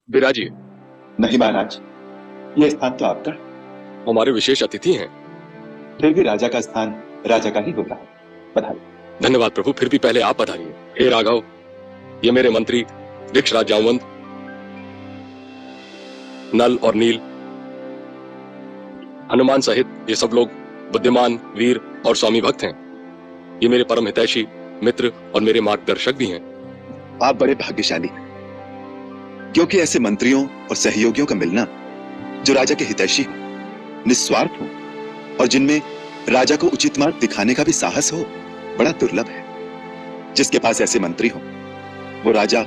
विराजिए। नहीं महाराज, यह स्थान तो आपका। हमारे विशेष अतिथि हैं। फिर भी राजा का स्थान राजा का ही होता है। पधारिए। धन्यवाद प्रभु, फिर भी पहले आप पधारिए। हे राघव, ये मेरे मंत्री वृक्षराज जामवंत, नल और नील, हनुमान सहित ये सब लोग बुद्धिमान, वीर और स्वामी भक्त हैं। ये मेरे परम हितैषी मित्र और मेरे मार्गदर्शक भी हैं। आप बड़े भाग्यशाली हैं, क्योंकि ऐसे मंत्रियों और सहयोगियों का मिलना जो राजा के हितैषी हो, निस्वार्थ हो और जिनमें राजा को उचित मार्ग दिखाने का भी साहस हो, बड़ा दुर्लभ है। जिसके पास ऐसे मंत्री हो, वो राजा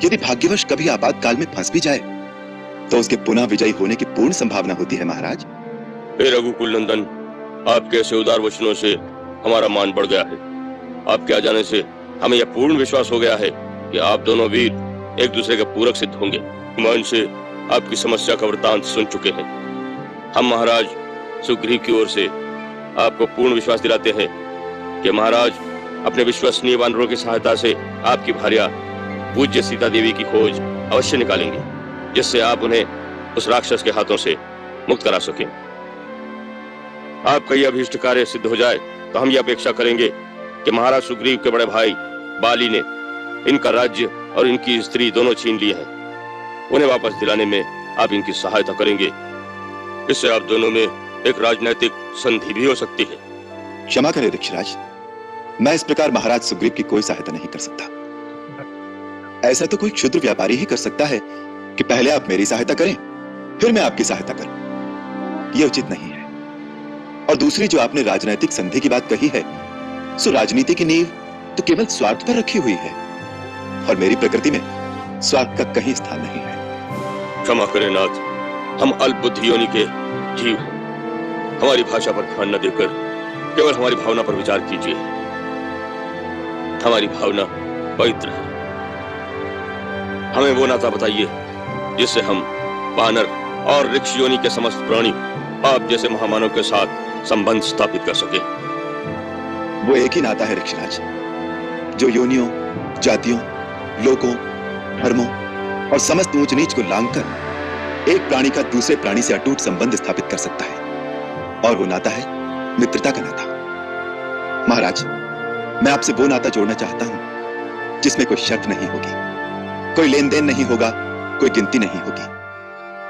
यदि भाग्यवश कभी आपातकाल में फंस भी जाए तो उसके पुनः विजयी होने की पूर्ण संभावना होती है। महाराज, हे रघुकुल नंदन, आपके ऐसे उदार वचनों से हमारा मान बढ़ गया है। आपके आ जाने से हमें यह पूर्ण विश्वास हो गया है कि आप दोनों वीर एक दूसरे के पूरक सिद्ध होंगे। मन से आपकी समस्या का वृतांत सुन चुके हैं। हम महाराज सुग्रीव की ओर से आपको पूर्ण विश्वास दिलाते हैं कि महाराज अपने विश्वसनीय वानरों की सहायता से आपकी भार्या पूज्य सीता देवी की खोज अवश्य निकालेंगे, जिससे आप उन्हें उस राक्षस के हाथों से मुक्त करा सकें। आपका यह अभीष्ट कार्य सिद्ध हो जाए तो हम यह अपेक्षा करेंगे कि महाराज सुग्रीव के बड़े भाई बाली ने इनका राज्य और इनकी स्त्री दोनों छीन लिए हैं, उन्हें वापस दिलाने में आप इनकी सहायता करेंगे। इससे आप दोनों में एक राजनैतिक संधि भी हो सकती है। क्षमा करें ऋक्षराज, मैं इस प्रकार महाराज सुग्रीव की कोई सहायता नहीं कर सकता। ऐसा तो कोई क्षुद्र व्यापारी ही कर सकता है कि पहले आप मेरी सहायता करें फिर मैं आपकी सहायता करूं। यह उचित नहीं है। और दूसरी जो आपने राजनीतिक संधि की बात कही है, सो राजनीति की नींव तो केवल स्वार्थ पर रखी हुई है और मेरी प्रकृति में स्वार्थ का कहीं स्थान नहीं है। क्षमा करें नाथ, हम अल्प बुद्धि योनि के जीव हैं। हमारी भाषा पर ध्यान न देकर केवल हमारी भावना पर विचार कीजिए। हमारी भावना पवित्र है। हमें वो नाता बताइए जिससे हम वानर और ऋक्ष योनि के समस्त प्राणी आप जैसे महामानव के साथ संबंध स्थापित कर सके। वो एक ही नाता है ऋक्षराज, जो योनियों, जातियों, लोकों, धर्मों और समस्त ऊंच नीच को लांघकर एक प्राणी का दूसरे प्राणी से अटूट संबंध स्थापित कर सकता है, और वो नाता है मित्रता का नाता। महाराज, मैं आपसे वो नाता जोड़ना चाहता हूं जिसमें कोई शर्त नहीं होगी, कोई लेन देन नहीं होगा, कोई गिनती नहीं होगी,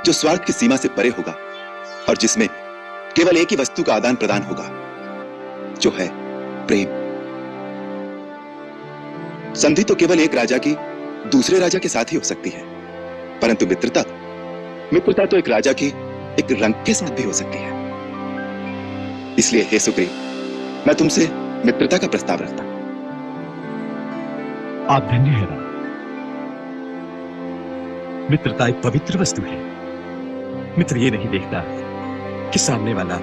जो स्वार्थ की सीमा से परे होगा और जिसमें केवल एक ही वस्तु का आदान प्रदान होगा, जो है प्रेम। संधि तो केवल एक राजा की दूसरे राजा के साथ ही हो सकती है, परंतु मित्रता तो एक राजा की एक रंग के साथ भी हो सकती है। इसलिए हे सुग्रीव, मैं तुमसे मित्रता का प्रस्ताव रखता हूं। आप धन्य हैं राम। मित्रता एक पवित्र वस्तु है। मित्र ये नहीं देखता कि सामने वाला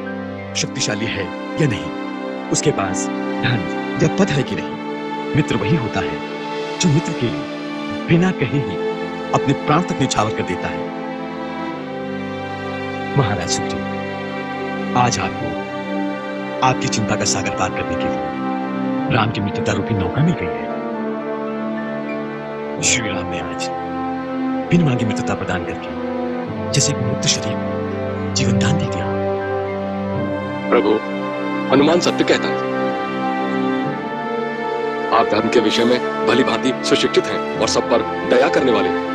शक्तिशाली है या नहीं, उसके पास धन या पद है कि नहीं। मित्र वही होता है जो मित्र के लिए बिना कहे ही अपने प्राण तक न्यौछावर कर देता है। महाराज सुग्रीव, आज आपको आपकी चिंता का सागर पार करने के लिए राम की मित्रता रूपी नौका मिल गई है। श्री राम ने आज बिन मांगे मित्रता प्रदान करके जैसे एक मुक्त शरीर को जीवन दान दे दिया। प्रभु, हनुमान सत्य कहता है। आप धर्म के विषय में भली भांति सुशिक्षित हैं और सब पर दया करने वाले हैं।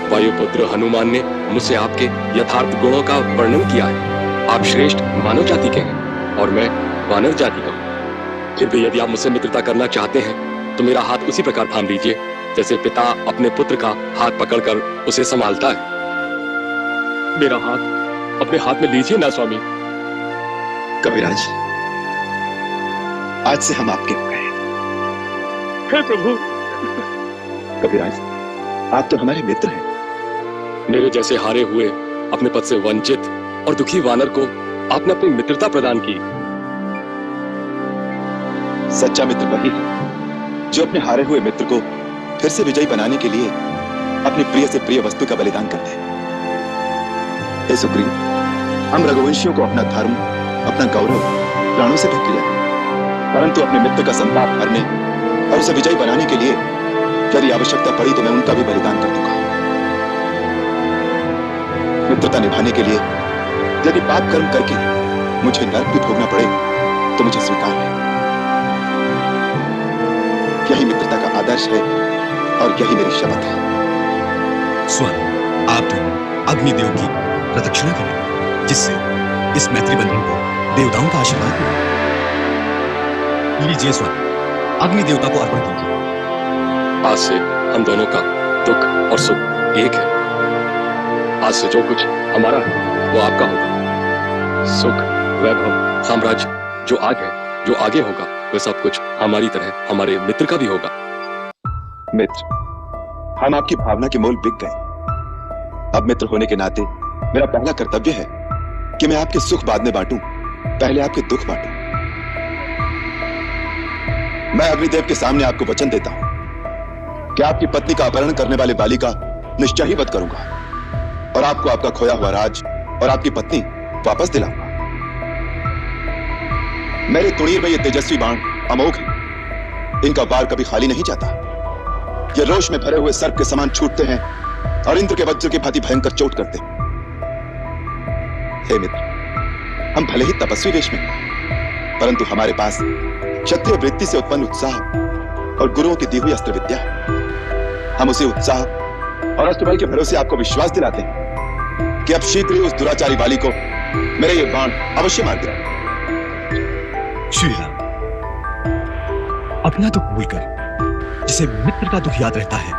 वायुपुत्र हनुमान ने मुझसे आपके यथार्थ गुणों का वर्णन किया है। आप श्रेष्ठ मानव जाति के हैं और मैं वानर जाति का हूं। फिर भी यदि आप मुझसे मित्रता करना चाहते हैं तो मेरा हाथ उसी प्रकार थाम लीजिए जैसे पिता अपने पुत्र का हाथ पकड़कर उसे संभालता है। मेरा हाथ अपने हाथ में लीजिए ना स्वामी। कविराज, आज से हम आपके हो गए। हे प्रभु। कविराज, आप तो हमारे मित्र हैं। मेरे जैसे हारे हुए, अपने पद से वंचित और दुखी वानर को आपने अपनी मित्रता प्रदान की। सच्चा मित्र वही है जो अपने हारे हुए मित्र को फिर से विजयी बनाने के लिए अपनी प्रिय से प्रिय वस्तु का बलिदान करते हैं। हे सुग्रीव, हम रघुवंशियों को अपना धर्म, अपना गौरव प्राणों से भी प्रिय है, परंतु अपने मित्र का संताप हरने और उसे विजयी बनाने के लिए यदि आवश्यकता पड़ी तो मैं उनका भी बलिदान कर दूंगा। मित्रता निभाने के लिए यदि पाप कर्म करके मुझे नरक भी भोगना पड़े तो मुझे स्वीकार है। यही मित्रता का आदर्श है और यही मेरी शपथ है। स्वामी, आप दोनों अग्निदेव की प्रदक्षिणा करें, जिससे इस मैत्री बंधन को देवताओं का आशीर्वाद मिले। लीजिए स्वामी, अग्नि देवता को अर्पण कीजिए। आज से हम दोनों का दुख और सुख एक है। आज से जो कुछ हमारा है वो आपका होगा। सुख, वैभव, साम्राज्य जो आज है, जो आगे होगा, वह सब कुछ हमारी तरह हमारे मित्र का भी होगा। मित्र, हम आपकी भावना के मोल बिक गए। अब मित्र होने के नाते मेरा पहला कर्तव्य है कि मैं आपके सुख बाद में बांटूं, पहले आपके दुख बांटूं। मैं अग्निदेव के सामने आपको वचन देता हूं कि आपकी पत्नी का अपहरण करने वाले बाली का निश्चय ही वध करूंगा और आपको आपका खोया हुआ राज और आपकी पत्नी वापस दिलाऊंगा। मेरे तुणीर में ये तेजस्वी बाण अमोघ है। इनका वार कभी खाली नहीं जाता। ये रोष में भरे हुए सर्प के समान छूटते हैं और इंद्र के वज्र की भांति भयंकर चोट करते हैं। हे मित्र, हम भले ही तपस्वी वेश में हैं, परंतु हमारे पास क्षत्रिय वृत्ति से उत्पन्न उत्साह और गुरुओं की दी हुई अस्त्र विद्या है। हम उसी उत्साह और अस्त्रबल के भरोसे आपको विश्वास दिलाते हैं कि अब शीघ्र ही उस दुराचारी वाली को मेरे ये बाण अवश्य मार देगा। श्री राम, अपना दुख भूलकर जिसे मित्र का दुख याद रहता है,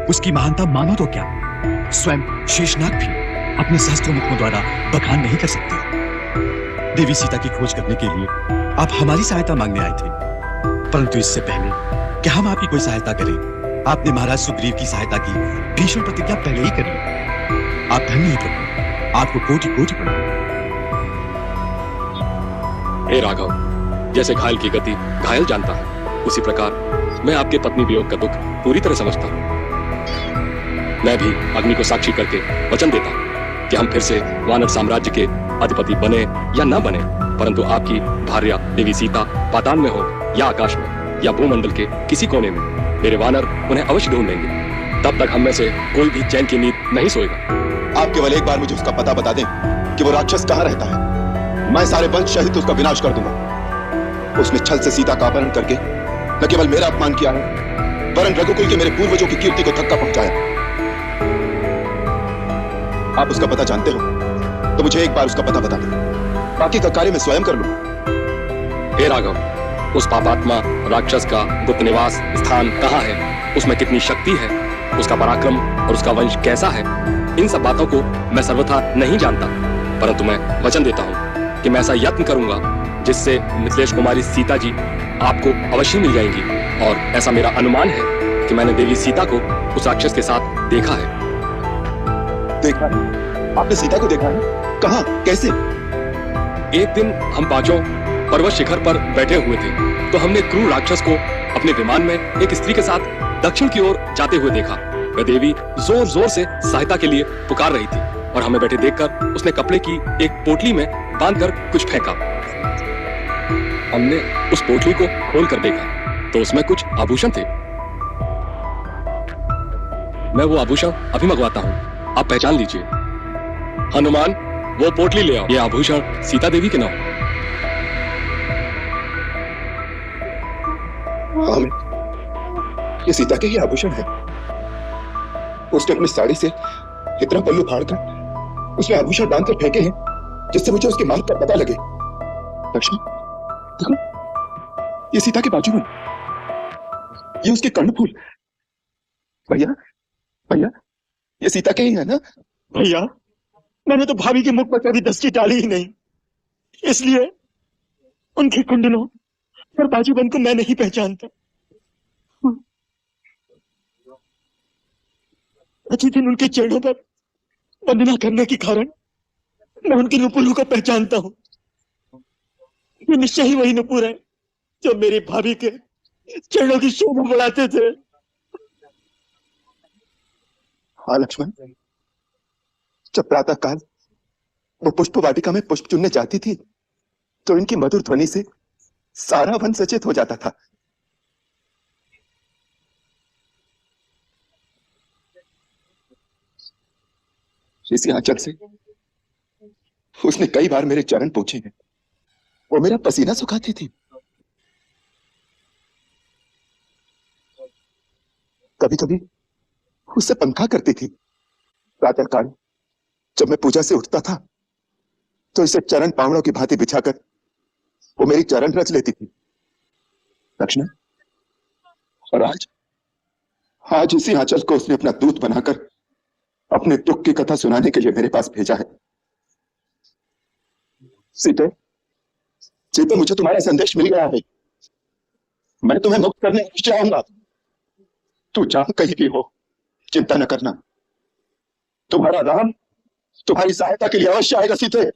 उसकी महानता मानो तो क्या, स्वयं शेषनाग भी अपने सहस्त्रों मुखों द्वारा बखान नहीं कर सकते। देवी सीता की खोज करने के लिए आप हमारी सहायता मांगने आए थे, परंतु इससे पहले कि हम आपकी कोई सहायता करें, आपने महाराज सुग्रीव की सहायता की भीषण प्रतिज्ञा पहले ही कर ली। आप धन्य हैं प्रभु, आपको कोटि कोटि प्रणाम। हे राघव, जैसे घायल की गति घायल जानता है, उसी प्रकार मैं आपके पत्नी वियोग का दुख पूरी तरह समझता हूँ। मैं भी अग्नि को साक्षी करके वचन देता हूँ कि हम फिर से वानर साम्राज्य के अधिपति बने या न बने, परंतु आपकी भार्या देवी सीता पाताल में हो या आकाश में या भूमंडल के किसी कोने में, मेरे वानर उन्हें अवश्य ढूंढ लेंगे। तब तक हम में से कोई भी चैन की नींद नहीं सोएगा। आप केवल एक बार मुझे उसका पता बता दें कि वो राक्षस कहाँ रहता है। मैं सारे वंश सहित उसका विनाश कर दूंगा। उसने छल से सीता का अपहरण करके न केवल मेरा अपमान किया है, वरन रघुकुल के मेरे पूर्वजों की कीर्ति को धक्का पहुंचाया। आप उसका पता जानते हो तो मुझे एक बार उसका पता बता दें, बाकी का कार्य मैं स्वयं कर लूंगा। हे राघव, उस पापात्मा राक्षस का गुप्त निवास स्थान कहाँ है, उसमें कितनी शक्ति है, उसका पराक्रम और उसका वंश कैसा है, इन सब बातों को मैं सर्वथा नहीं जानता, परंतु मैं वचन देता हूँ कि मैं ऐसा यत्न करूंगा जिससे मिथिलेश कुमारी सीता जी आपको अवश्य मिल जाएंगी। और ऐसा मेरा अनुमान है कि मैंने देवी सीता को उस राक्षस के साथ देखा है। देखा है? आपने सीता को देखा है? कहाँ, कैसे? एक दिन हम पांचों पर्वत शिखर पर बैठे हुए थे तो हमने क्रूर राक्षस को अपने विमान में एक स्त्री के साथ दक्षिण की ओर जाते हुए देखा। वह देवी जोर जोर से सहायता के लिए पुकार रही थी और हमें बैठे देखकर उसने कपड़े की एक पोटली में बांधकर कुछ फेंका। हमने उस पोटली को खोलकर देखा तो उसमें कुछ आभूषण थे। मैं वो आभूषण अभी मंगवाता हूँ, आप पहचान लीजिए। हनुमान, वो पोटली ले आओ। ये आभूषण सीता देवी के नाम। ये सीता के ही आभूषण है। उसने अपनी साड़ी से इतना पल्लू फाड़कर उसमें आभूषण बांधकर फेंके हैं जिससे मुझे उसके मार्ग का पता लगे। लक्ष्मण, देखो, ये सीता के बाजू में, ये उसके कर्णफूल। भैया, भैया, ये सीता के ही है ना? भैया, मैंने तो भाभी के मुख पर कभी दृष्टि डाली ही नहीं, इसलिए उनके कुंडलों और बाजूबंद को मैं नहीं पहचानता। प्रतिदिन उनके चरणों पर वंदना करने के कारण मैं उनके नुपुरों को पहचानता हूँ। ये निश्चय ही वही नुपुर है जो मेरी भाभी के चरणों की शोभा बढ़ाते थे। हाँ लक्ष्मण, जब प्रातः काल वो पुष्प वाटिका में पुष्प चुनने जाती थी तो इनकी मधुर ध्वनि से सारा वन सचेत हो जाता था। इसी आंचल से उसने कई बार मेरे चरण पोंछे हैं। वो मेरा पसीना सुखाती थी। कभी कभी उससे पंखा करती थी। प्रातःकाल जब मैं पूजा से उठता था तो इसे चरण पावड़ों की भांति बिछाकर वो मेरी चरण रच लेती थी। दक्षिणा, और आज आज इसी आंचल को उसने अपना दूत बनाकर अपने दुख की कथा सुनाने के लिए मेरे पास भेजा है। सीते, सीते, मुझे तुम्हारा संदेश मिल गया है। मैं तुम्हें मुक्त करने अवश्य आऊंगा। तू जहां कहीं भी हो, चिंता न करना। तुम्हारा राम तुम्हारी सहायता के लिए अवश्य आएगा सीते।